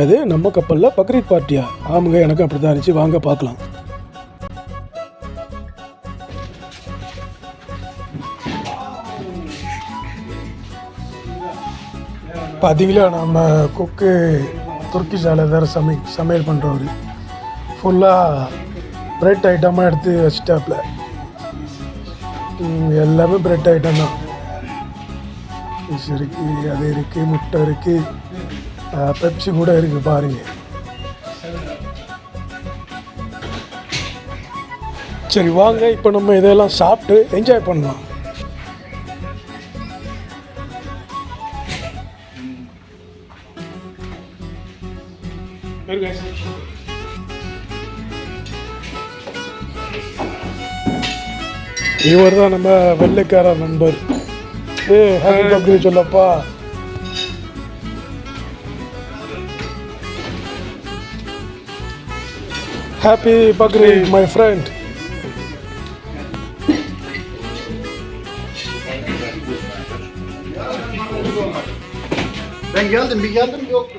அது நம்ம கப்பலில் பக்ரீத் பார்ட்டியா? ஆமாங்க, எனக்கு அப்படி தான் இருந்துச்சு. வாங்க பார்க்கலாம். பார்த்தீங்களா, நம்ம குக்கு துருக்கி சாலை வேறு சமையல் பண்ணுறவர் ஃபுல்லாக பிரெட் ஐட்டமாக எடுத்து வச்சுட்டாப்புல. எல்லாமே பிரெட் ஐட்டம் தான். ஃபிஷ் இருக்குது, அது இருக்குது, முட்டை இருக்குது, பெப்சி கூட இருக்குது பாருங்க. சரி வாங்க, இப்போ நம்ம இதெல்லாம் சாப்பிட்டு என்ஜாய் பண்ணலாம். இவர் தான் நம்ம வெள்ளைக்கார நண்பர். ஹாப்பி பக்ரீத் சொல்லப்பா. Happy Bakrid my friend. Ben geldim, bir geldim yok.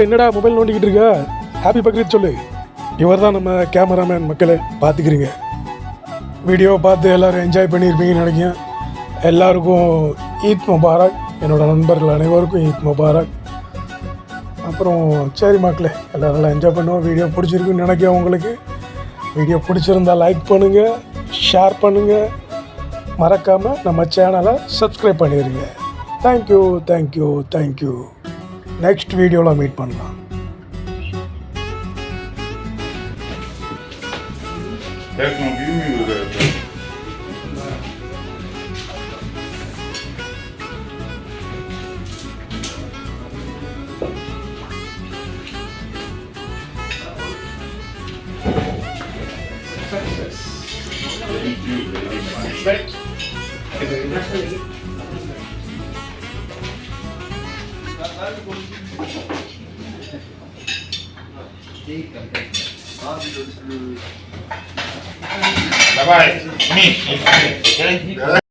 என்னடா மொபைல் நோண்டிக்கிட்டு இருக்க? ஹாப்பி பக்ரீத் சொல்லு. இவர் தான் நம்ம கேமராமேன். மக்களை பார்த்துக்கிறீங்க. வீடியோவை பார்த்து எல்லோரும் என்ஜாய் பண்ணியிருப்பீங்கன்னு நினைக்கிறேன். எல்லாருக்கும் ஈத் முபாரக். என்னோடய நண்பர்கள் அனைவருக்கும் ஈத் முபாரக். அப்புறம் சரி மக்களே, எல்லோரும் நல்லா என்ஜாய் பண்ணுவோம். வீடியோ பிடிச்சிருக்குன்னு நினைக்கிறேன். உங்களுக்கு வீடியோ பிடிச்சிருந்தா லைக் பண்ணுங்கள், ஷேர் பண்ணுங்கள், மறக்காமல் நம்ம சேனலை சப்ஸ்கிரைப் பண்ணிடுங்க. Thank you thank you thank you. நெக்ஸ்ட் வீடியோவில் மீட் பண்ணலாம். Bye bye. Me. Okay.